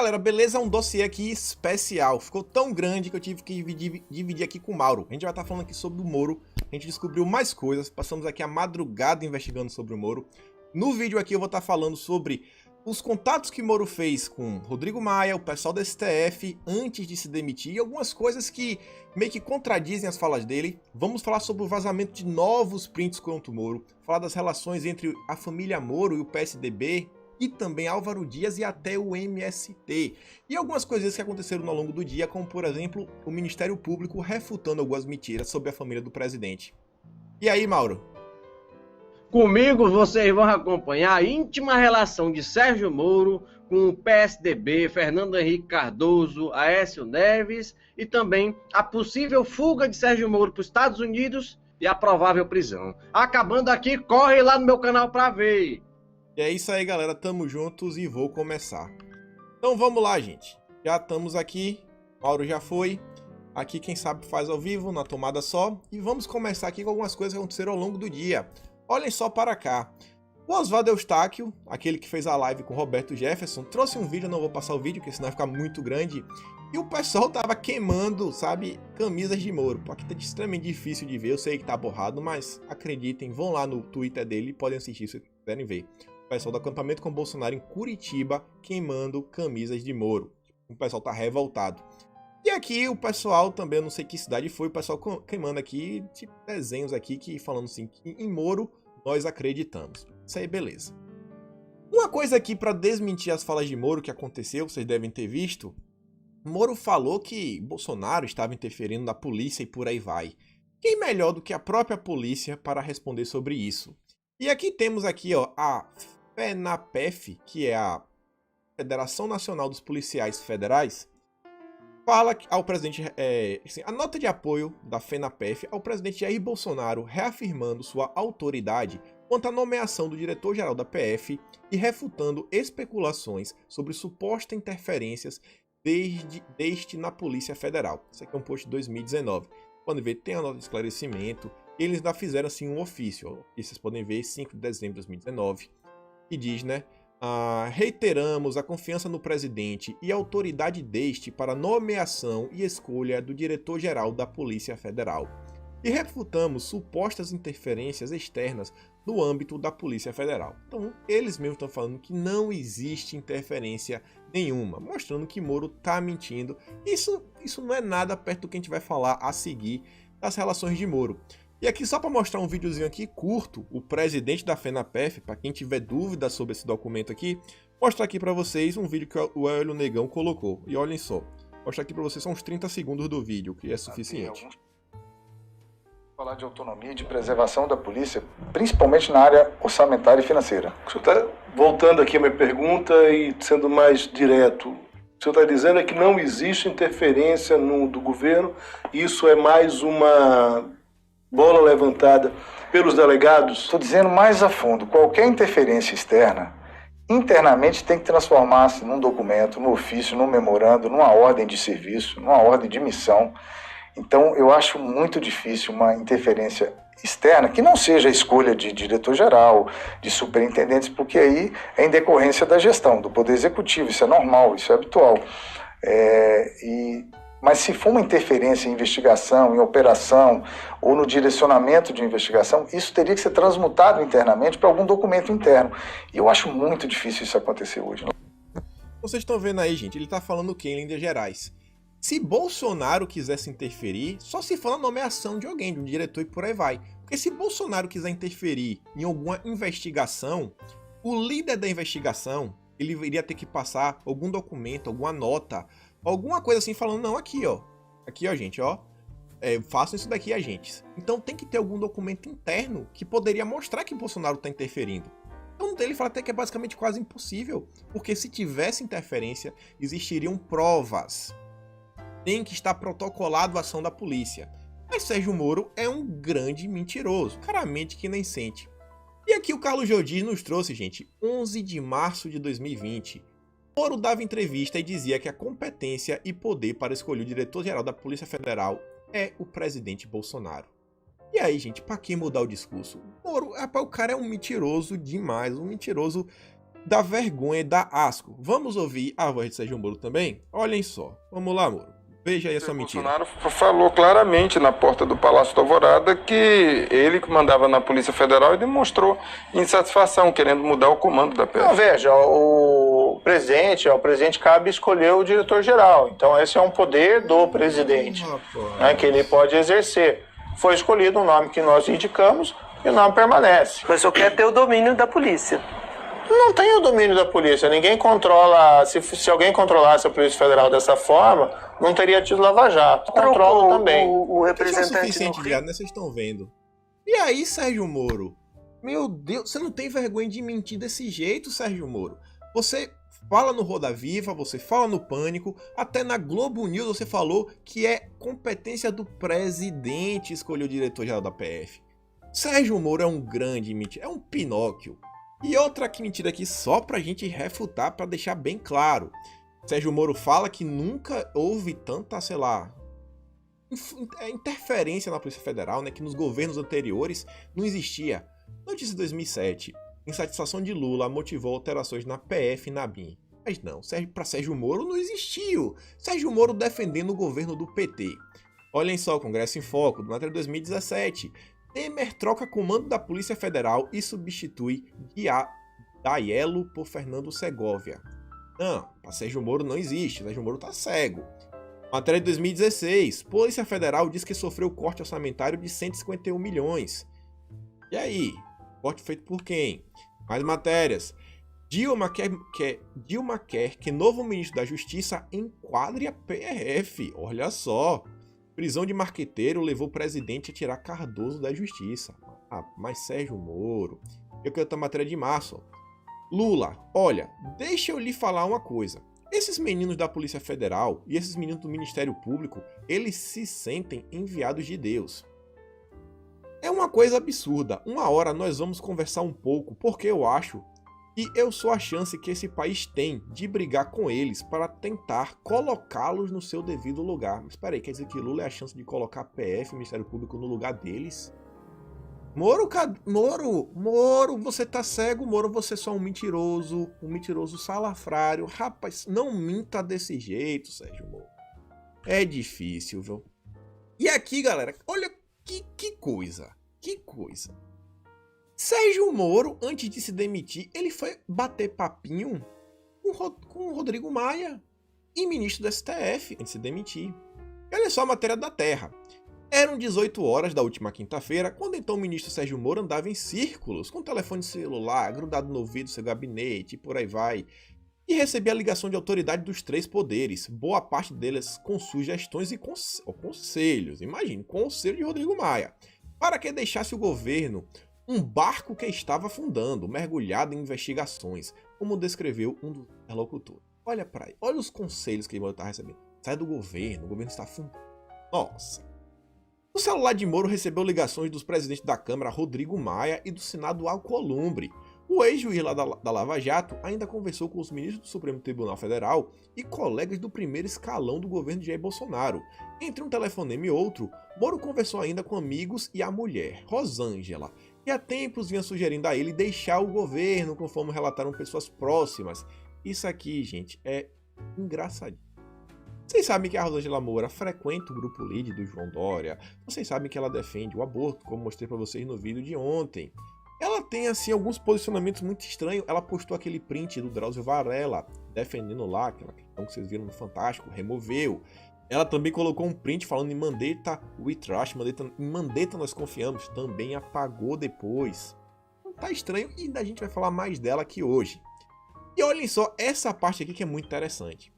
galera, beleza? Um dossiê aqui especial. Ficou tão grande que eu tive que dividir aqui com o Mauro. A gente vai estar falando aqui sobre o Moro. A gente descobriu mais coisas. Passamos aqui a madrugada investigando sobre o Moro. No vídeo aqui eu vou estar falando sobre os contatos que o Moro fez com Rodrigo Maia, o pessoal do STF, antes de se demitir, e algumas coisas que meio que contradizem as falas dele. Vamos falar sobre o vazamento de novos prints contra o Moro, falar das relações entre a família Moro e o PSDB, e também Álvaro Dias e até o MST. E algumas coisas que aconteceram ao longo do dia, como por exemplo, o Ministério Público refutando algumas mentiras sobre a família do presidente. E aí, Mauro? Comigo vocês vão acompanhar a íntima relação de Sérgio Moro com o PSDB, Fernando Henrique Cardoso, Aécio Neves e também a possível fuga de Sérgio Moro para os Estados Unidos e a provável prisão. Acabando aqui, corre lá no meu canal para ver. E é isso aí, galera. Tamo juntos e vou começar. Então vamos lá, gente. Já estamos aqui. Mauro já foi. Aqui quem sabe faz ao vivo, na tomada só. E vamos começar aqui com algumas coisas que aconteceram ao longo do dia. Olhem só para cá. O Oswaldo Eustáquio, aquele que fez a live com o Roberto Jefferson, trouxe um vídeo, eu não vou passar o vídeo, porque senão vai ficar muito grande. E o pessoal tava queimando, sabe, camisas de Moro. Aqui tá extremamente difícil de ver, eu sei que tá borrado, mas acreditem, vão lá no Twitter dele e podem assistir se quiserem ver. O pessoal do acampamento com Bolsonaro em Curitiba queimando camisas de Moro. O pessoal tá revoltado. E aqui o pessoal também, eu não sei que cidade foi, o pessoal queimando aqui tipo, desenhos aqui que falando assim, que em Moro nós acreditamos. Isso aí, beleza. Uma coisa aqui para desmentir as falas de Moro que aconteceu, vocês devem ter visto. Moro falou que Bolsonaro estava interferindo na polícia e por aí vai. Quem melhor do que a própria polícia para responder sobre isso? E aqui temos aqui, ó, a FENAPEF, que é a Federação Nacional dos Policiais Federais, fala ao presidente, assim, a nota de apoio da FENAPEF ao presidente Jair Bolsonaro, reafirmando sua autoridade quanto à nomeação do diretor-geral da PF e refutando especulações sobre supostas interferências deste na Polícia Federal. Isso aqui é um post de 2019. Quando vê, tem a nota de esclarecimento. Eles ainda fizeram assim um ofício, e vocês podem ver 5 de dezembro de 2019, que diz, né, reiteramos a confiança no presidente e a autoridade deste para nomeação e escolha do diretor-geral da Polícia Federal. E refutamos supostas interferências externas no âmbito da Polícia Federal. Então, eles mesmos estão falando que não existe interferência nenhuma, mostrando que Moro está mentindo. Isso não é nada perto do que a gente vai falar a seguir das relações de Moro. E aqui só para mostrar um videozinho aqui curto, o presidente da FENAPEF, para quem tiver dúvidas sobre esse documento aqui, mostrar aqui para vocês um vídeo que o Hélio Negão colocou. E olhem só, mostrar aqui para vocês são uns 30 segundos do vídeo, que é suficiente. Falar de autonomia e de preservação da polícia, principalmente na área orçamentária e financeira. O senhor está voltando aqui a minha pergunta e sendo mais direto. O senhor está dizendo que não existe interferência do governo, isso é mais uma bola levantada pelos delegados? Estou dizendo mais a fundo, qualquer interferência externa, internamente tem que transformar-se num documento, num ofício, num memorando, numa ordem de serviço, numa ordem de missão. Então eu acho muito difícil uma interferência externa que não seja a escolha de diretor-geral, de superintendentes, porque aí é em decorrência da gestão, do Poder Executivo, isso é normal, isso é habitual. Mas se for uma interferência em investigação, em operação ou no direcionamento de investigação, isso teria que ser transmutado internamente para algum documento interno. E eu acho muito difícil isso acontecer hoje. Vocês estão vendo aí, gente, ele está falando o quê em linhas gerais? Se Bolsonaro quisesse interferir, só se for na nomeação de alguém, de um diretor e por aí vai. Porque se Bolsonaro quiser interferir em alguma investigação, o líder da investigação, ele iria ter que passar algum documento, alguma nota, alguma coisa assim falando, não, aqui ó, gente, ó, façam isso daqui, agentes. Então tem que ter algum documento interno que poderia mostrar que Bolsonaro está interferindo. Então ele fala até que é basicamente quase impossível, porque se tivesse interferência, existiriam provas. Tem que estar protocolado a ação da polícia. Mas Sérgio Moro é um grande mentiroso, claramente que nem sente. E aqui o Carlos Jordi nos trouxe, gente, 11 de março de 2020. Moro dava entrevista e dizia que a competência e poder para escolher o diretor-geral da Polícia Federal é o presidente Bolsonaro. E aí, gente, pra que mudar o discurso? Moro, rapaz, o cara é um mentiroso demais, um mentiroso dá vergonha, dá asco. Vamos ouvir a voz de Sérgio Moro também? Olhem só. Vamos lá, Moro. Veja aí essa mentira. Bolsonaro falou claramente na porta do Palácio da Alvorada que ele que mandava na Polícia Federal e demonstrou insatisfação, querendo mudar o comando da PF. Não, veja, ao presidente cabe escolher o diretor-geral. Então esse é um poder do presidente, né, que ele pode exercer. Foi escolhido o nome que nós indicamos e o nome permanece. Mas eu quero ter o domínio da polícia. Não tem o domínio da polícia, ninguém controla. Se alguém controlasse a Polícia Federal dessa forma, não teria tido Lava Jato. Controla também. O Isso é representante suficiente, viado, né? Vocês estão vendo. E aí, Sérgio Moro? Meu Deus, você não tem vergonha de mentir desse jeito, Sérgio Moro? Você fala no Roda Viva, você fala no Pânico, até na Globo News você falou que é competência do presidente escolher o diretor-geral da PF. Sérgio Moro é um grande mentira, é um Pinóquio. E outra mentira aqui só pra gente refutar, pra deixar bem claro. Sérgio Moro fala que nunca houve tanta, sei lá, interferência na Polícia Federal, né? Que nos governos anteriores não existia. Notícia de 2007. Insatisfação de Lula motivou alterações na PF e na BIM. Mas não, para Sérgio Moro não existiu. Sérgio Moro defendendo o governo do PT. Olhem só, Congresso em Foco, do matéria de 2017. Temer troca comando da Polícia Federal e substitui Daiello por Fernando Segovia. Não, para Sérgio Moro não existe, Sérgio Moro tá cego. Matéria de 2016, Polícia Federal diz que sofreu corte orçamentário de 151 milhões. E aí? Corte feito por quem? Mais matérias. Dilma quer que novo ministro da Justiça enquadre a PRF. Olha só. Prisão de marqueteiro levou o presidente a tirar Cardoso da Justiça. Ah, mas Sérgio Moro. Eu quero outra matéria de março. Lula, olha, deixa eu lhe falar uma coisa. Esses meninos da Polícia Federal e esses meninos do Ministério Público, eles se sentem enviados de Deus. É uma coisa absurda. Uma hora nós vamos conversar um pouco, porque eu acho que eu sou a chance que esse país tem de brigar com eles para tentar colocá-los no seu devido lugar. Mas espera aí, quer dizer que Lula é a chance de colocar a PF, o Ministério Público, no lugar deles? Moro, você tá cego, Moro, você é só um mentiroso salafrário. Rapaz, não minta desse jeito, Sérgio Moro. É difícil, viu? E aqui, galera, olha que coisa. Sérgio Moro, antes de se demitir, ele foi bater papinho com o Rodrigo Maia e ministro do STF, antes de se demitir. E olha só a matéria da Terra. Eram 18 horas da última quinta-feira, quando então o ministro Sérgio Moro andava em círculos, com o telefone celular grudado no ouvido do seu gabinete e por aí vai, e recebia a ligação de autoridade dos três poderes, boa parte deles com sugestões e conselhos, imagine, conselho de Rodrigo Maia, para que deixasse o governo um barco que estava afundando, mergulhado em investigações, como descreveu um dos interlocutores. Olha para aí, olha os conselhos que ele estava recebendo. Sai do governo, o governo está afundando. Nossa. O celular de Moro recebeu ligações dos presidentes da Câmara, Rodrigo Maia, e do Senado, Alcolumbre. O ex-juiz lá da Lava Jato ainda conversou com os ministros do Supremo Tribunal Federal e colegas do primeiro escalão do governo de Jair Bolsonaro. Entre um telefonema e outro, Moro conversou ainda com amigos e a mulher, Rosângela, que há tempos vinha sugerindo a ele deixar o governo, conforme relataram pessoas próximas. Isso aqui, gente, é engraçadinho. Vocês sabem que a Rosângela Moura frequenta o grupo Lead do João Dória. Vocês sabem que ela defende o aborto, como mostrei para vocês no vídeo de ontem. Ela tem, assim, alguns posicionamentos muito estranhos. Ela postou aquele print do Drauzio Varela, defendendo lá aquela questão que vocês viram no Fantástico, removeu. Ela também colocou um print falando em Mandetta we trust, em Mandetta nós confiamos, também apagou depois. Não tá estranho e a gente vai falar mais dela aqui hoje. E olhem só essa parte aqui que é muito interessante.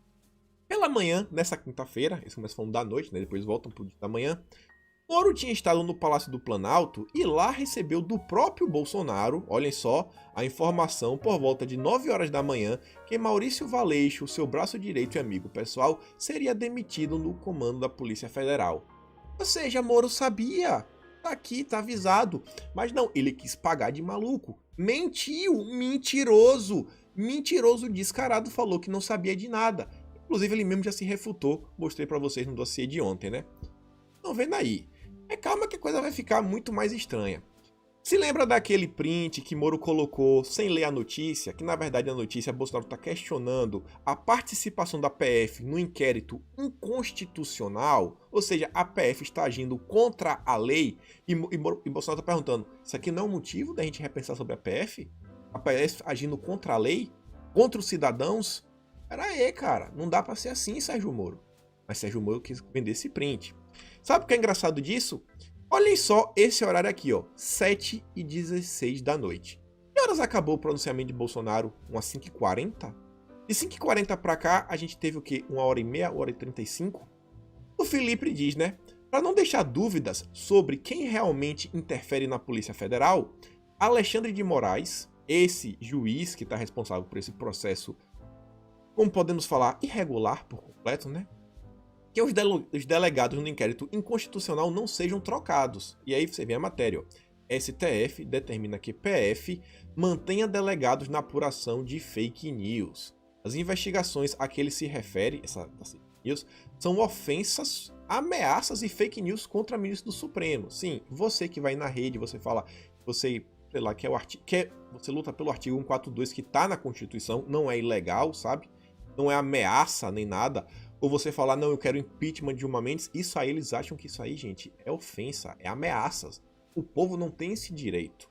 Pela manhã, nessa quinta-feira, eles começam falando da noite, né? Depois voltam pro dia da manhã. Moro tinha estado no Palácio do Planalto e lá recebeu do próprio Bolsonaro, olhem só, a informação por volta de 9 horas da manhã que Maurício Valeixo, seu braço direito e amigo pessoal, seria demitido no comando da Polícia Federal. Ou seja, Moro sabia, tá aqui, tá avisado, mas não, ele quis pagar de maluco, mentiu, mentiroso descarado, falou que não sabia de nada. Inclusive ele mesmo já se refutou, mostrei pra vocês no dossiê de ontem, né? Estão vendo aí. Calma que a coisa vai ficar muito mais estranha. Se lembra daquele print que Moro colocou sem ler a notícia, que na verdade a notícia Bolsonaro está questionando a participação da PF no inquérito inconstitucional, ou seja, a PF está agindo contra a lei, e Bolsonaro está perguntando, isso aqui não é um motivo da gente repensar sobre a PF? A PF agindo contra a lei? Contra os cidadãos? Pera aí, cara, não dá para ser assim, Sérgio Moro. Mas Sérgio Moro quis vender esse print. Sabe o que é engraçado disso? Olhem só esse horário aqui, ó, 7h16 da noite. Que horas acabou o pronunciamento de Bolsonaro? Umas 5h40? De 5h40 pra cá, a gente teve o quê? 1h30, 1h35? O Felipe diz, né? Para não deixar dúvidas sobre quem realmente interfere na Polícia Federal, Alexandre de Moraes, esse juiz que está responsável por esse processo, como podemos falar, irregular por completo, né? Que os delegados no inquérito inconstitucional não sejam trocados. E aí você vê a matéria, ó. STF determina que PF mantenha delegados na apuração de fake news. As investigações a que ele se refere, essas fake news, são ofensas, ameaças e fake news contra ministro do Supremo. Sim, você que vai na rede, você fala, você, sei lá, você luta pelo artigo 142 que está na Constituição, não é ilegal, sabe? Não é ameaça nem nada. Ou você falar, não, eu quero impeachment de Dilma Mendes, isso aí eles acham que isso aí, gente, é ofensa, é ameaças. O povo não tem esse direito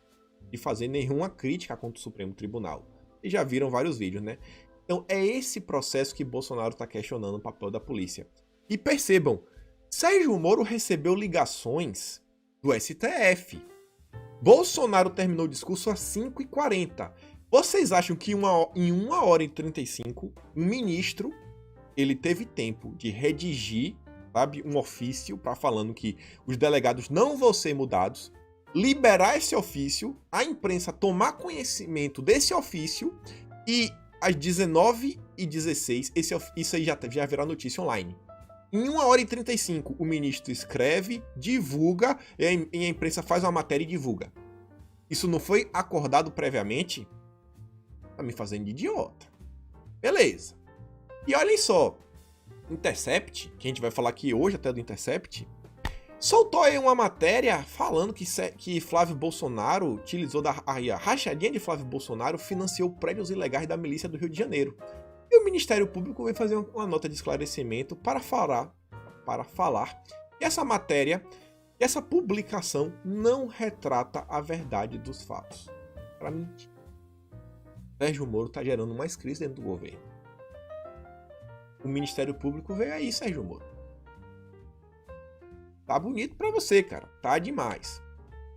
de fazer nenhuma crítica contra o Supremo Tribunal. E já viram vários vídeos, né? Então é esse processo que Bolsonaro está questionando o papel da polícia. E percebam, Sérgio Moro recebeu ligações do STF. Bolsonaro terminou o discurso às 5h40. Vocês acham que em 1h35, um ministro ele teve tempo de redigir, sabe, um ofício para falando que os delegados não vão ser mudados, liberar esse ofício, a imprensa tomar conhecimento desse ofício e às 19h16 isso aí já virá notícia online. Em 1h35 o ministro escreve, divulga e a imprensa faz uma matéria e divulga. Isso não foi acordado previamente? Tá me fazendo de idiota. Beleza. E olhem só, Intercept, que a gente vai falar aqui hoje até do Intercept, soltou aí uma matéria falando que Flávio Bolsonaro utilizou a rachadinha de Flávio Bolsonaro, financiou prédios ilegais da milícia do Rio de Janeiro. E o Ministério Público veio fazer uma nota de esclarecimento para falar que essa matéria, essa publicação não retrata a verdade dos fatos. Para mim, Sérgio Moro está gerando mais crise dentro do governo. O Ministério Público veio aí, Sérgio Moro. Tá bonito pra você, cara. Tá demais.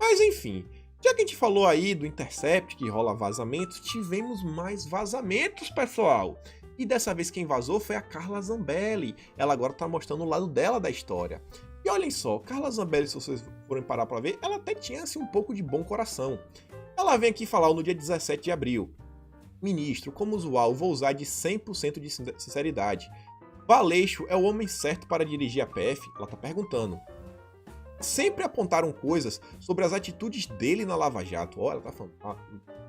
Mas enfim, já que a gente falou aí do Intercept, que rola vazamentos, tivemos mais vazamentos, pessoal. E dessa vez quem vazou foi a Carla Zambelli. Ela agora tá mostrando o lado dela da história. E olhem só, Carla Zambelli, se vocês forem parar pra ver, ela até tinha assim, um pouco de bom coração. Ela vem aqui falar no dia 17 de abril. Ministro, como usual, vou usar de 100% de sinceridade. Valeixo é o homem certo para dirigir a PF? Ela tá perguntando. Sempre apontaram coisas sobre as atitudes dele na Lava Jato. Olha, ela tá falando,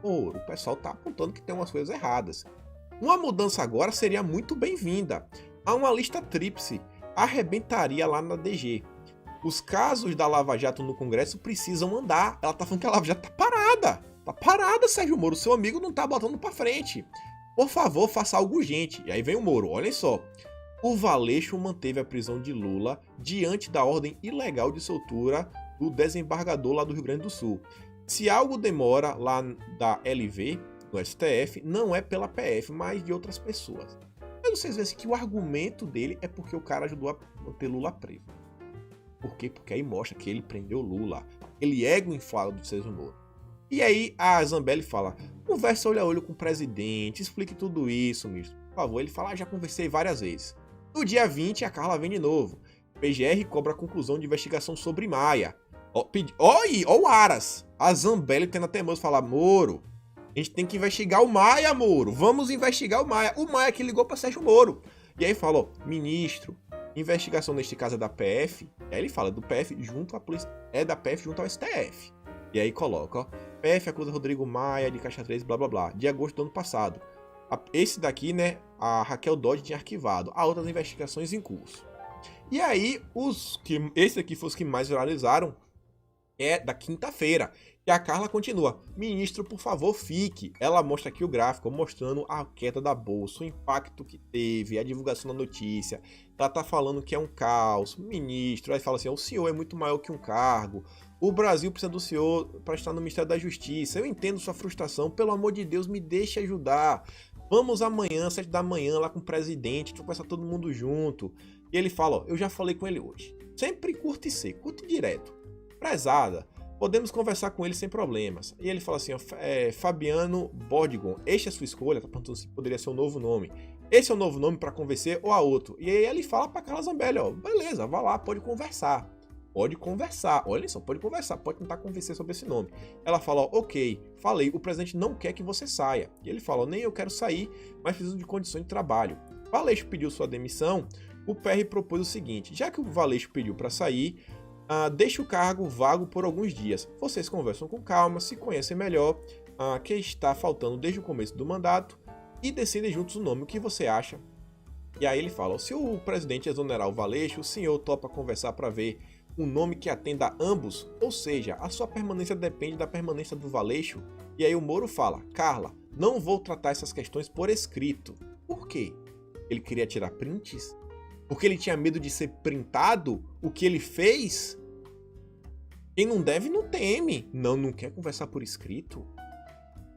o pessoal tá apontando que tem umas coisas erradas. Uma mudança agora seria muito bem-vinda. Há uma lista tríplice, arrebentaria lá na DG. Os casos da Lava Jato no Congresso precisam andar. Ela tá falando que a Lava Jato tá parada. Tá parada, Sérgio Moro. Seu amigo não tá botando pra frente. Por favor, faça algo urgente. E aí vem o Moro. Olhem só. O Valeixo manteve a prisão de Lula diante da ordem ilegal de soltura do desembargador lá do Rio Grande do Sul. Se algo demora lá da LV, no STF, não é pela PF, mas de outras pessoas. Mas vocês veem assim, que o argumento dele é porque o cara ajudou a manter Lula preso. Por quê? Porque aí mostra que ele prendeu Lula. Ele ego inflado do Sérgio Moro. E aí a Zambelli fala, conversa olho a olho com o presidente, explique tudo isso, ministro. Por favor, ele fala, já conversei várias vezes. No dia 20, a Carla vem de novo. PGR cobra a conclusão de investigação sobre Maia. Ó o Aras. A Zambelli tendo até Moro falar, Moro, a gente tem que investigar o Maia, Moro. Vamos investigar o Maia. O Maia que ligou para Sérgio Moro. E aí falou, ministro, investigação neste caso é da PF. E aí ele fala, do PF junto à polícia, é da PF junto ao STF. E aí coloca, ó, PF acusa Rodrigo Maia de Caixa 3, blá blá blá, de agosto do ano passado. Esse daqui, né, a Raquel Dodge tinha arquivado. Há outras investigações em curso. E aí, esse aqui foi os que mais viralizaram, é da quinta-feira, E a Carla continua: ministro, por favor, fique. Ela mostra aqui o gráfico mostrando a queda da bolsa, o impacto que teve, a divulgação da notícia. Ela tá falando que é um caos. Ministro, aí fala assim: o senhor é muito maior que um cargo. O Brasil precisa do senhor para estar no Ministério da Justiça. Eu entendo sua frustração. Pelo amor de Deus, me deixe ajudar. Vamos amanhã, 7 da manhã, lá com o presidente. A gente vai conversar todo mundo junto. E ele fala: ó, eu já falei com ele hoje. Sempre curte seco, curte direto. Prezada, podemos conversar com ele sem problemas. E ele fala assim: ó, Fabiano Bordigon, este é a sua escolha. Tá perguntando se poderia ser um novo nome. Esse é o novo nome para convencer ou a outro? E aí ele fala para Carla Zambelli: ó, beleza, vá lá, pode conversar. Pode conversar, olha só, pode conversar, pode tentar convencer sobre esse nome. Ela fala: ó, ok, falei, o presidente não quer que você saia. E ele fala: ó, nem eu quero sair, mas preciso de condições de trabalho. Valeixo pediu sua demissão. O PR propôs o seguinte: já que o Valeixo pediu para sair, deixe o cargo vago por alguns dias. Vocês conversam com calma, se conhecem melhor, que está faltando desde o começo do mandato, e decidem juntos o nome, o que você acha. E aí ele fala: se o presidente exonerar o Valeixo, o senhor topa conversar para ver um nome que atenda a ambos? Ou seja, a sua permanência depende da permanência do Valeixo. E aí o Moro fala: Carla, não vou tratar essas questões por escrito. Por quê? Ele queria tirar prints? Porque ele tinha medo de ser printado o que ele fez? Quem não deve não teme. Não quer conversar por escrito?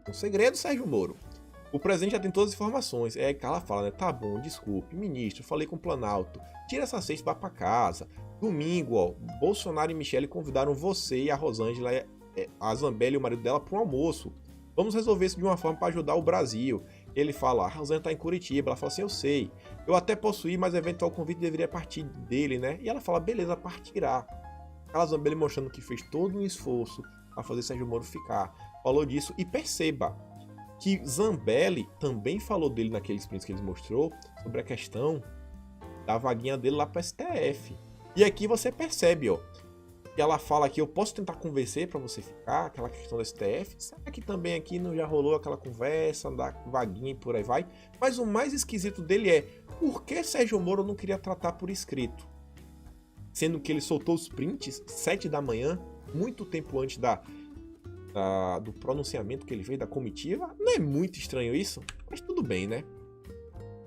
Um segredo, Sérgio Moro. O presidente já tem todas as informações. É aí Carla fala, né? Tá bom, desculpe, ministro, falei com o Planalto. Tira essa cesta e vá pra casa. Domingo, ó, Bolsonaro e Michele convidaram você e a Rosângela, a Zambelli e o marido dela para um almoço. Vamos resolver isso de uma forma para ajudar o Brasil. Ele fala: a Rosângela tá em Curitiba. Ela fala assim: eu sei. Eu até posso ir, mas o eventual convite deveria partir dele, né? E ela fala: beleza, partirá. A Zambelli mostrando que fez todo um esforço para fazer Sérgio Moro ficar. Falou disso. E perceba que Zambelli também falou dele naqueles prints que ele mostrou sobre a questão da vaguinha dele lá para STF. E aqui você percebe, ó, que ela fala que eu posso tentar convencer para você ficar, aquela questão do STF. Será que também aqui não já rolou aquela conversa, da vaguinha e por aí vai? Mas o mais esquisito dele é: por que Sérgio Moro não queria tratar por escrito? Sendo que ele soltou os prints 7 da manhã, muito tempo antes do pronunciamento que ele fez da comitiva. Não é muito estranho isso? Mas tudo bem, né?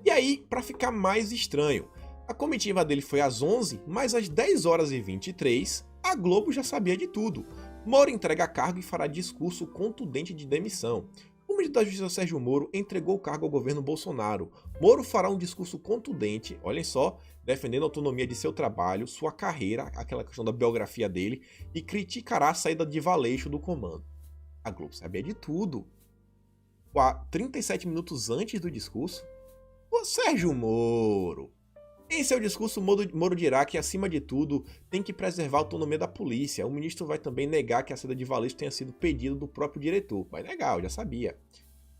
E aí, para ficar mais estranho, a comitiva dele foi às 11, mas às 10h23, a Globo já sabia de tudo. Moro entrega cargo e fará discurso contundente de demissão. O ministro da Justiça Sérgio Moro entregou o cargo ao governo Bolsonaro. Moro fará um discurso contundente, olhem só, defendendo a autonomia de seu trabalho, sua carreira, aquela questão da biografia dele, e criticará a saída de Valeixo do comando. A Globo sabia de tudo. 37 minutos antes do discurso, o Sérgio Moro. Em seu discurso, Moro dirá que, acima de tudo, tem que preservar a autonomia da polícia. O ministro vai também negar que a saída de Valeixo tenha sido pedido do próprio diretor. Vai negar, eu já sabia.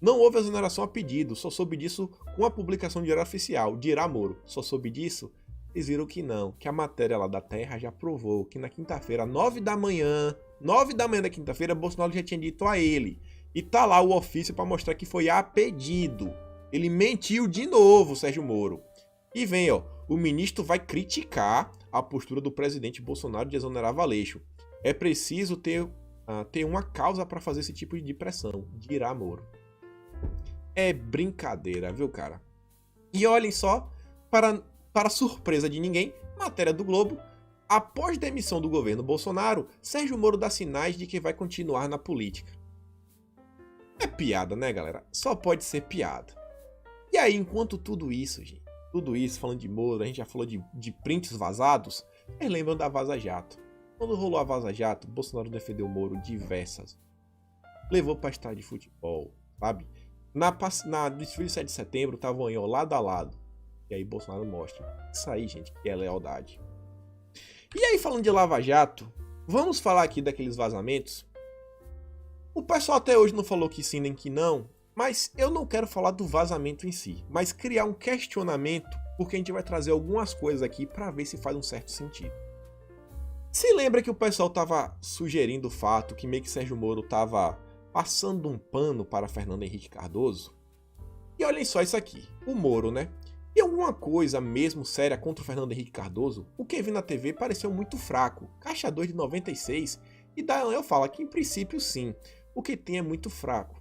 Não houve exoneração a pedido, só soube disso com a publicação do Diário Oficial. Dirá Moro: só soube disso? Eles viram que não, que a matéria lá da Terra já provou que na quinta-feira, 9 da manhã da quinta-feira, Bolsonaro já tinha dito a ele. E tá lá o ofício para mostrar que foi a pedido. Ele mentiu de novo, Sérgio Moro. E vem, ó, o ministro vai criticar a postura do presidente Bolsonaro de exonerar Valeixo. É preciso ter uma causa para fazer esse tipo de pressão, dirá Moro. É brincadeira, viu, cara? E olhem só, para surpresa de ninguém, matéria do Globo: após demissão do governo Bolsonaro, Sérgio Moro dá sinais de que vai continuar na política. É piada, né, galera? Só pode ser piada. E aí, enquanto tudo isso, gente, falando de Moro, a gente já falou de prints vazados, vocês lembram da Vaza Jato? Quando rolou a Vaza Jato, Bolsonaro defendeu o Moro diversas. Levou pra estádio de futebol, sabe? Na desfile de 7 de setembro, estavam aí, ó, lado a lado. E aí Bolsonaro mostra. Isso aí, gente, que é lealdade. E aí, falando de Lava Jato, vamos falar aqui daqueles vazamentos? O pessoal até hoje não falou que sim nem que não, mas eu não quero falar do vazamento em si, mas criar um questionamento, porque a gente vai trazer algumas coisas aqui para ver se faz um certo sentido. Se lembra que o pessoal tava sugerindo o fato que meio que Sérgio Moro tava passando um pano para Fernando Henrique Cardoso? E olhem só isso aqui, o Moro, né? E alguma coisa mesmo séria contra o Fernando Henrique Cardoso? O que vi na TV pareceu muito fraco. Caixa 2 de 96 E Dallagnol fala que, em princípio, sim, o que tem é muito fraco.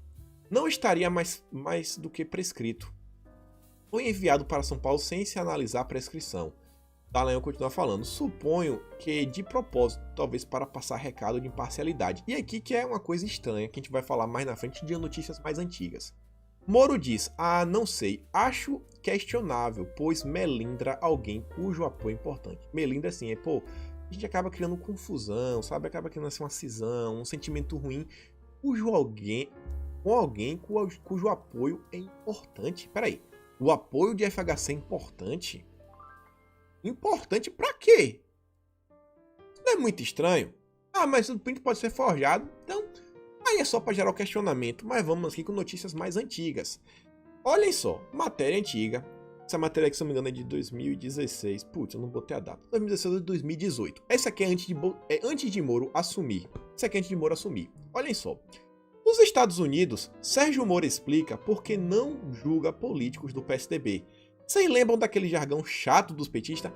Não estaria mais do que prescrito. Foi enviado para São Paulo sem se analisar a prescrição. Dallagnol continua falando, suponho que de propósito, talvez para passar recado de imparcialidade. E aqui que é uma coisa estranha, que a gente vai falar mais na frente de notícias mais antigas. Moro diz, não sei, acho questionável, pois melindra alguém cujo apoio é importante. Melindra assim, a gente acaba criando confusão, sabe? Acaba criando assim uma cisão, um sentimento ruim, cujo apoio é importante. Peraí, o apoio de FHC é importante? Importante pra quê? Isso não é muito estranho? Mas o print pode ser forjado, então aí é só para gerar o questionamento. Mas vamos aqui com notícias mais antigas. Olhem só, matéria antiga. Essa matéria aqui, se não me engano, é de 2016. Putz, eu não botei a data. 2016 ou 2018. Essa aqui é antes de Moro assumir. Essa aqui é antes de Moro assumir. Olhem só. Nos Estados Unidos, Sérgio Moro explica por que não julga políticos do PSDB. Vocês lembram daquele jargão chato dos petistas?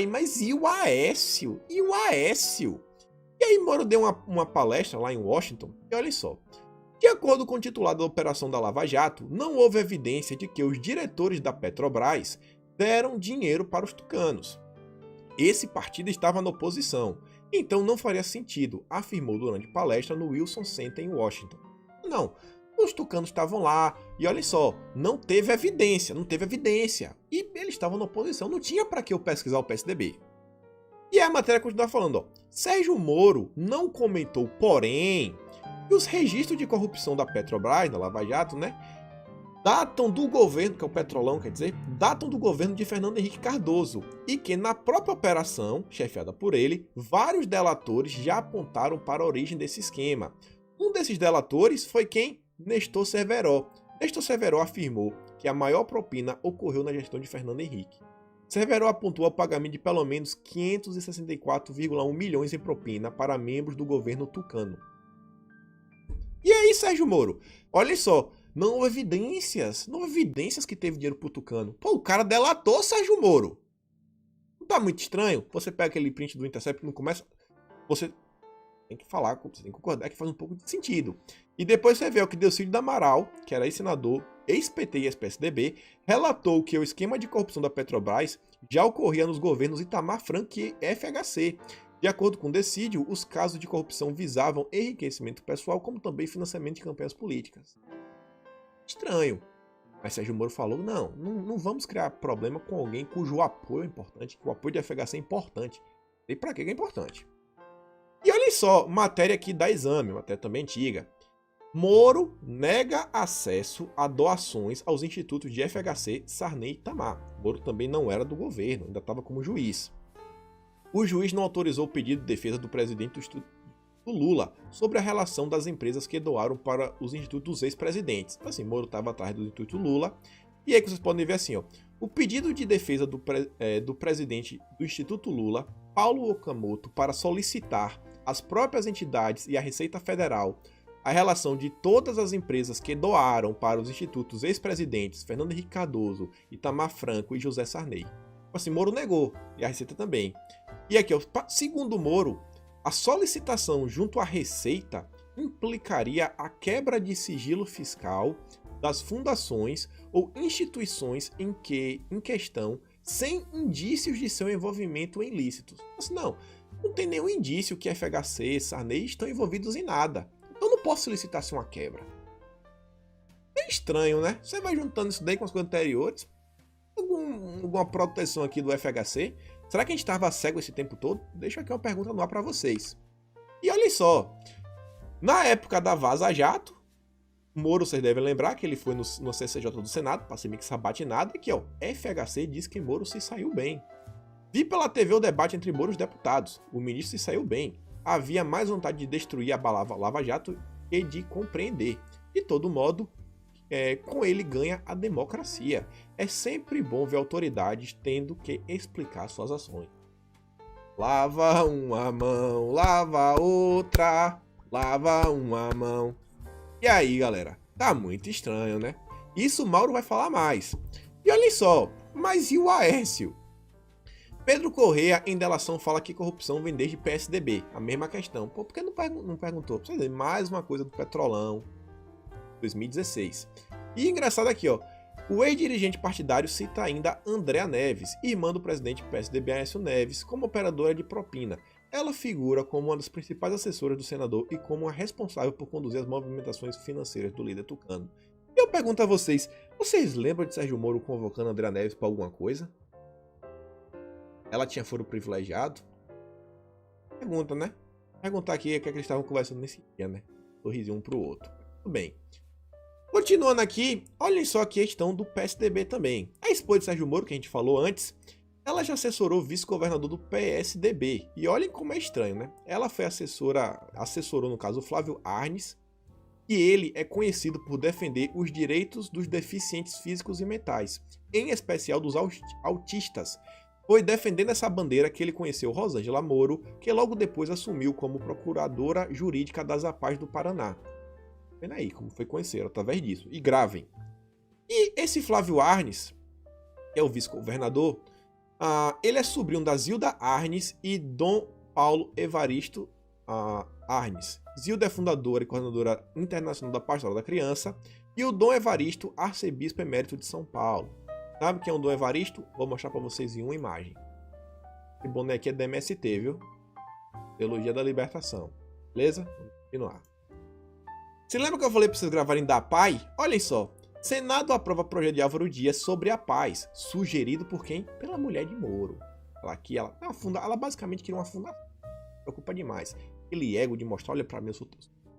Mas e o Aécio? E o Aécio? E aí Moro deu uma palestra lá em Washington, e olha só. De acordo com o titular da operação da Lava Jato, não houve evidência de que os diretores da Petrobras deram dinheiro para os tucanos. Esse partido estava na oposição, então não faria sentido, afirmou durante palestra no Wilson Center em Washington. Não, os tucanos estavam lá, e olha só, não teve evidência. E eles estavam na oposição, não tinha para que eu pesquisar o PSDB. E a matéria continua falando, Sérgio Moro não comentou, porém, que os registros de corrupção da Petrobras, da Lava Jato, datam do governo, que é o Petrolão, quer dizer, datam do governo de Fernando Henrique Cardoso, e que na própria operação, chefiada por ele, vários delatores já apontaram para a origem desse esquema. Um desses delatores foi quem? Nestor Cerveró. Nestor Cerveró afirmou que a maior propina ocorreu na gestão de Fernando Henrique. Cerveró apontou o pagamento de pelo menos 564,1 milhões em propina para membros do governo tucano. E aí, Sérgio Moro? Olha só, não houve evidências que teve dinheiro pro tucano. O cara delatou Sérgio Moro. Não tá muito estranho? Você pega aquele print do Intercept e não começa... Você tem que falar, você tem que concordar que faz um pouco de sentido. E depois você vê o que Delcídio do Amaral, que era ex-senador, ex-PT e ex-PSDB, relatou que o esquema de corrupção da Petrobras já ocorria nos governos Itamar Franco e FHC. De acordo com Delcídio, os casos de corrupção visavam enriquecimento pessoal, como também financiamento de campanhas políticas. Estranho. Mas Sérgio Moro falou, não vamos criar problema com alguém cujo apoio é importante, que o apoio de FHC é importante. E pra que é importante? E olha só, matéria aqui da Exame, matéria também antiga. Moro nega acesso a doações aos institutos de FHC, Sarney e Itamar. Moro também não era do governo, ainda estava como juiz. O juiz não autorizou o pedido de defesa do presidente do Instituto Lula sobre a relação das empresas que doaram para os institutos dos ex-presidentes. Assim, Moro estava atrás do Instituto Lula. E aí que vocês podem ver assim, o pedido de defesa do presidente do Instituto Lula, Paulo Okamoto, para solicitar às próprias entidades e à Receita Federal a relação de todas as empresas que doaram para os institutos ex-presidentes Fernando Henrique Cardoso, Itamar Franco e José Sarney. Assim, Moro negou, e a Receita também. E aqui, segundo Moro, a solicitação junto à Receita implicaria a quebra de sigilo fiscal das fundações ou instituições em questão sem indícios de seu envolvimento em ilícitos. Assim, não tem nenhum indício que FHC, Sarney estão envolvidos em nada. Eu não posso solicitar uma quebra. É estranho, né? Você vai juntando isso daí com as coisas anteriores. Alguma proteção aqui do FHC? Será que a gente estava cego esse tempo todo? Deixa aqui uma pergunta no ar para vocês. E olha só. Na época da Vaza Jato, Moro, vocês devem lembrar que ele foi no CCJ do Senado, para ser meio que sabatinado, e aqui, FHC diz que Moro se saiu bem. Vi pela TV o debate entre Moro e os deputados. O ministro se saiu bem. Havia mais vontade de destruir a Lava Jato que de compreender. De todo modo, com ele ganha a democracia. É sempre bom ver autoridades tendo que explicar suas ações. Lava uma mão, lava outra, lava uma mão. E aí, galera? Tá muito estranho, né? Isso Mauro vai falar mais. E olha só, mas e o Aécio? Pedro Corrêa, em delação, fala que corrupção vem desde PSDB. A mesma questão. Pô, por que não perguntou? Precisa dizer, mais uma coisa do Petrolão, 2016. E engraçado aqui, ó. O ex-dirigente partidário cita ainda Andréa Neves, irmã do presidente PSDB Aécio Neves, como operadora de propina. Ela figura como uma das principais assessoras do senador e como a responsável por conduzir as movimentações financeiras do líder tucano. E eu pergunto a vocês lembram de Sérgio Moro convocando Andréa Neves para alguma coisa? Ela tinha foro privilegiado? Pergunta, né? Perguntar aqui o que é que eles estavam conversando nesse dia, né? Sorrisinho um pro outro. Tudo bem. Continuando aqui, olhem só a questão do PSDB também. A esposa de Sérgio Moro, que a gente falou antes, ela já assessorou o vice-governador do PSDB. E olhem como é estranho, né? Ela foi assessorou no caso o Flávio Arnes, e ele é conhecido por defender os direitos dos deficientes físicos e mentais, em especial dos autistas. Foi defendendo essa bandeira que ele conheceu Rosângela Moro, que logo depois assumiu como procuradora jurídica das APAES do Paraná. Vendo aí como foi conhecer através disso. E gravem. E esse Flávio Arnes, que é o vice-governador, ele é sobrinho da Zilda Arnes e Dom Paulo Evaristo Arnes. Zilda é fundadora e coordenadora internacional da Pastoral da Criança. E o Dom Evaristo, arcebispo emérito de São Paulo. Sabe quem é o Dom Evaristo? Vou mostrar para vocês em uma imagem. Esse boné aqui é da MST, viu? Teologia da Libertação. Beleza? Vamos continuar. Se lembra que eu falei para vocês gravarem da PAI? Olhem só. Senado aprova projeto de Álvaro Dias sobre a paz, sugerido por quem? Pela mulher de Moro. Ela basicamente queria uma fundação. Preocupa demais. Aquele ego de mostrar, olha para mim, eu sou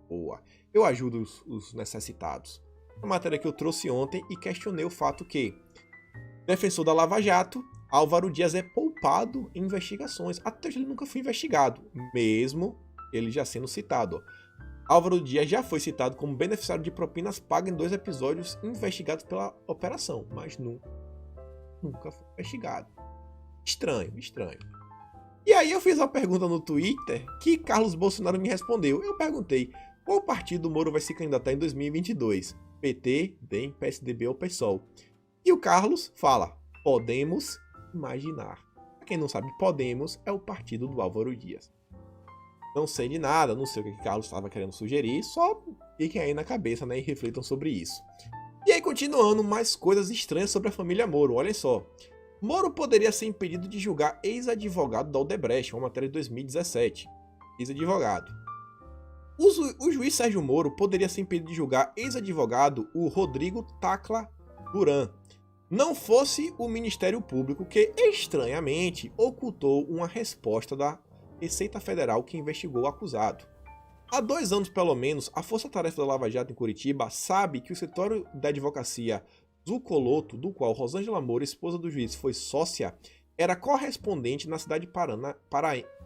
boa. Eu ajudo os necessitados. A matéria que eu trouxe ontem e questionei o fato que defensor da Lava Jato, Álvaro Dias é poupado em investigações. Até hoje ele nunca foi investigado, mesmo ele já sendo citado. Álvaro Dias já foi citado como beneficiário de propinas pagas em 2 episódios investigados pela operação, mas nunca foi investigado. Estranho. E aí eu fiz uma pergunta no Twitter que Carlos Bolsonaro me respondeu. Eu perguntei, qual partido Moro vai se candidatar em 2022? PT, DEM, PSDB ou PSOL? E o Carlos fala, Podemos imaginar. Pra quem não sabe, Podemos é o partido do Álvaro Dias. Não sei de nada, não sei o que Carlos estava querendo sugerir, só fiquem aí na cabeça, né, e reflitam sobre isso. E aí, continuando, mais coisas estranhas sobre a família Moro, olhem só. Moro poderia ser impedido de julgar ex-advogado da Odebrecht, uma matéria de 2017. Ex-advogado. O juiz Sérgio Moro poderia ser impedido de julgar ex-advogado o Rodrigo Tacla Duran. Não fosse o Ministério Público que, estranhamente, ocultou uma resposta da Receita Federal que investigou o acusado. Há 2 anos, pelo menos, a Força Tarefa da Lava Jato em Curitiba sabe que o escritório da advocacia Zucoloto, do qual Rosângela Moro, esposa do juiz, foi sócia, era correspondente na cidade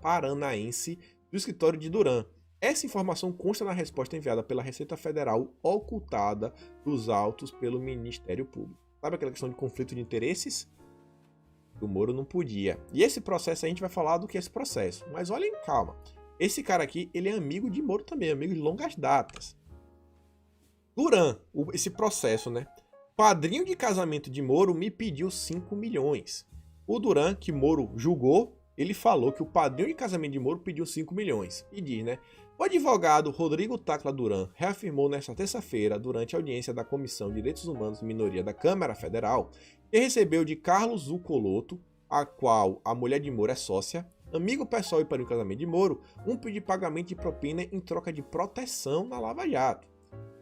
paranaense do escritório de Duran. Essa informação consta na resposta enviada pela Receita Federal, ocultada dos autos pelo Ministério Público. Sabe aquela questão de conflito de interesses? O Moro não podia. E esse processo a gente vai falar do que é esse processo. Mas olhem, calma. Esse cara aqui, ele é amigo de Moro também, amigo de longas datas. Duran, esse processo, né? Padrinho de casamento de Moro me pediu 5 milhões. O Duran, que Moro julgou, ele falou que o padrinho de casamento de Moro pediu 5 milhões. E diz, né? O advogado Rodrigo Tacla Duran reafirmou nesta terça-feira, durante a audiência da Comissão de Direitos Humanos e Minoria da Câmara Federal, que recebeu de Carlos Zucoloto, a qual a mulher de Moro é sócia, amigo pessoal e padrinho de casamento de Moro, um pedido de pagamento de propina em troca de proteção na Lava Jato.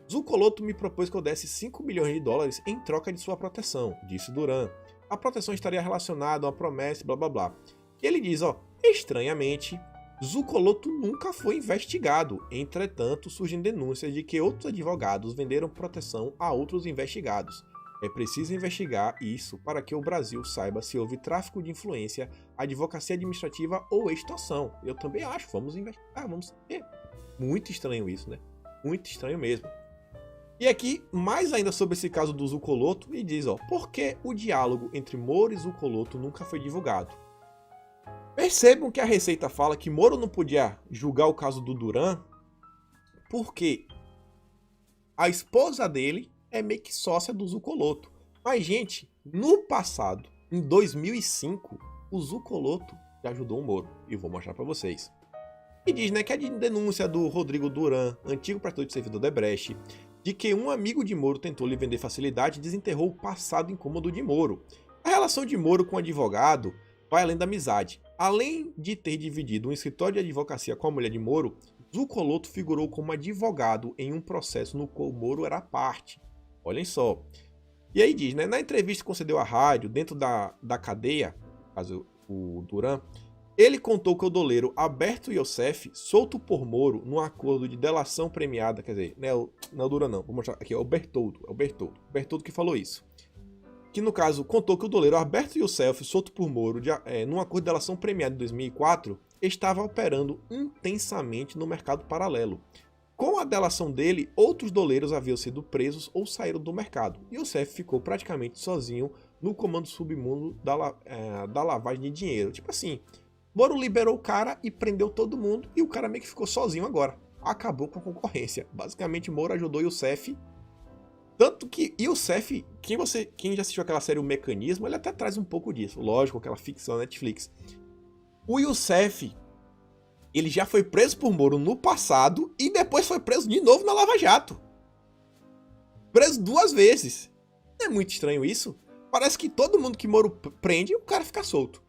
Zucoloto me propôs que eu desse 5 milhões de dólares em troca de sua proteção, disse Duran. A proteção estaria relacionada a uma promessa, blá blá blá. E ele diz, estranhamente, Zucoloto nunca foi investigado. Entretanto, surgem denúncias de que outros advogados venderam proteção a outros investigados. É preciso investigar isso para que o Brasil saiba se houve tráfico de influência, advocacia administrativa ou extorsão. Eu também acho, vamos investigar, vamos saber. Muito estranho isso, né? Muito estranho mesmo. E aqui, mais ainda sobre esse caso do Zucoloto, ele diz, por que o diálogo entre Moro e Zucoloto nunca foi divulgado? Percebam que a Receita fala que Moro não podia julgar o caso do Duran porque a esposa dele é meio que sócia do Zucoloto. Mas, gente, no passado, em 2005, o Zucoloto que ajudou o Moro. E vou mostrar para vocês. E diz, né, que a denúncia do Rodrigo Duran, antigo prestador de serviço do Odebrecht, de que um amigo de Moro tentou lhe vender facilidade, desenterrou o passado incômodo de Moro. A relação de Moro com o advogado vai além da amizade. Além de ter dividido um escritório de advocacia com a mulher de Moro, Zucoloto figurou como advogado em um processo no qual Moro era parte. Olhem só. E aí diz, né, na entrevista que concedeu à rádio, dentro da cadeia, caso o Duran, ele contou que o doleiro Alberto Youssef, solto por Moro num acordo de delação premiada, quer dizer, não é o Duran não, vou mostrar aqui, é o Bertoldo que falou isso. Que no caso contou que o doleiro Alberto Youssef, solto por Moro num acordo de delação premiada em 2004, estava operando intensamente no mercado paralelo. Com a delação dele, outros doleiros haviam sido presos ou saíram do mercado. E Youssef ficou praticamente sozinho no comando submundo da lavagem de dinheiro. Tipo assim, Moro liberou o cara e prendeu todo mundo e o cara meio que ficou sozinho agora. Acabou com a concorrência. Basicamente, Moro ajudou Youssef. Tanto que Youssef, quem já assistiu aquela série O Mecanismo, ele até traz um pouco disso. Lógico, aquela ficção Netflix. O Youssef, ele já foi preso por Moro no passado e depois foi preso de novo na Lava Jato. Preso 2 vezes. Não é muito estranho isso? Parece que todo mundo que Moro prende, o cara fica solto.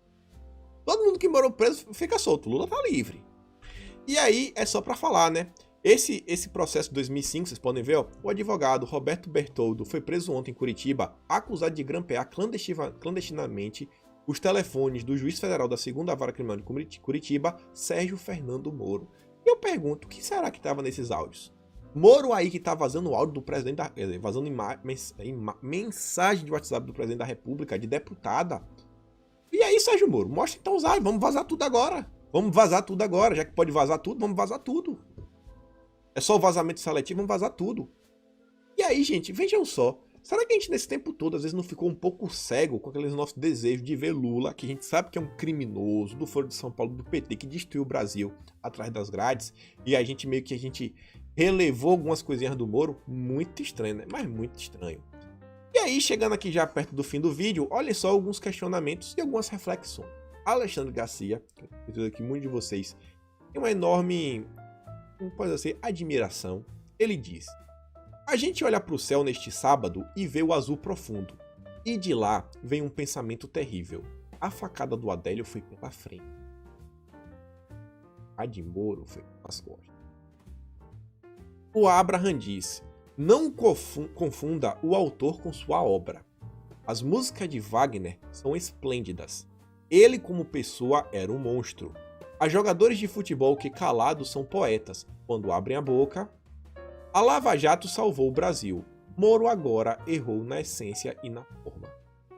Todo mundo que Moro preso fica solto. Lula tá livre. E aí, é só pra falar, né? Esse processo de 2005, vocês podem ver, ó, o advogado Roberto Bertoldo foi preso ontem em Curitiba, acusado de grampear clandestinamente os telefones do juiz federal da 2ª Vara Criminal de Curitiba, Sérgio Fernando Moro. E eu pergunto, o que será que estava nesses áudios? Moro aí que tá vazando o áudio do presidente vazando mensagem de WhatsApp do presidente da República, de deputada. E aí, Sérgio Moro, mostra então os áudios, vamos vazar tudo agora. Vamos vazar tudo agora, já que pode vazar tudo, vamos vazar tudo. É só o vazamento seletivo, vamos vazar tudo. E aí, gente, vejam só. Será que a gente, nesse tempo todo, às vezes não ficou um pouco cego com aqueles nossos desejos de ver Lula, que a gente sabe que é um criminoso do Foro de São Paulo, do PT, que destruiu o Brasil atrás das grades, e a gente meio que relevou algumas coisinhas do Moro? Muito estranho, né? Mas muito estranho. E aí, chegando aqui já perto do fim do vídeo, olha só alguns questionamentos e algumas reflexões. Alexandre Garcia, que eu acredito que muitos de vocês têm uma enorme, como pode dizer, admiração. Ele diz: a gente olha para o céu neste sábado e vê o azul profundo. E de lá vem um pensamento terrível. A facada do Adélio foi pela frente. A de Moro foi pelas costas. O Abraham diz: não confunda o autor com sua obra. As músicas de Wagner são esplêndidas. Ele, como pessoa, era um monstro. Há jogadores de futebol que calados são poetas. Quando abrem a boca... A Lava Jato salvou o Brasil. Moro agora errou na essência e na forma.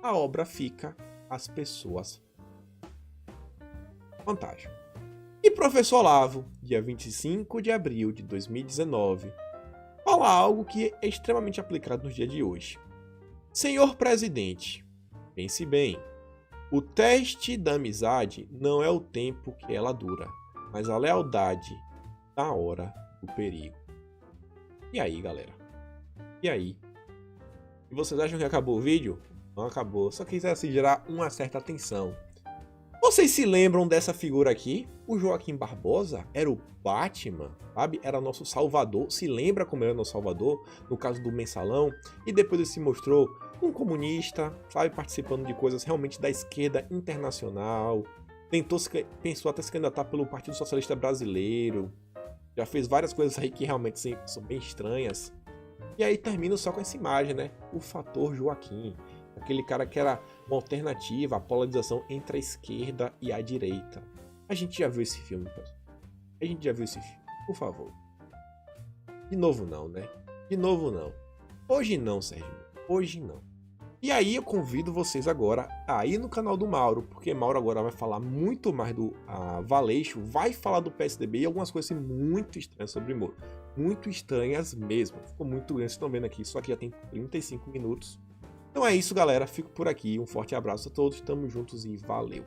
A obra fica, as pessoas. Fantástico. E professor Olavo, dia 25 de abril de 2019, fala algo que é extremamente aplicado nos dias de hoje. Senhor presidente, pense bem. O teste da amizade não é o tempo que ela dura, mas a lealdade na hora do perigo. E aí, galera? E aí? E vocês acham que acabou o vídeo? Não acabou, só quis gerar uma certa atenção. Vocês se lembram dessa figura aqui? O Joaquim Barbosa era o Batman, sabe? Era nosso salvador. Se lembra como era nosso salvador? No caso do Mensalão. E depois ele se mostrou um comunista, sabe? Participando de coisas realmente da esquerda internacional. Pensou até se candidatar pelo Partido Socialista Brasileiro. Já fez várias coisas aí que realmente são bem estranhas. E aí termina só com essa imagem, né? O fator Joaquim. Aquele cara que era uma alternativa à polarização entre a esquerda e a direita. A gente já viu esse filme, pessoal. A gente já viu esse filme. Por favor. De novo não, né? De novo não. Hoje não, Sérgio. Hoje não. E aí eu convido vocês agora a ir no canal do Mauro, porque Mauro agora vai falar muito mais do Valeixo, vai falar do PSDB e algumas coisas assim, muito estranhas sobre Moro. Muito estranhas mesmo. Ficou muito grande, vocês estão vendo aqui, isso aqui já tem 35 minutos. Então é isso, galera. Fico por aqui. Um forte abraço a todos. Tamo juntos e valeu.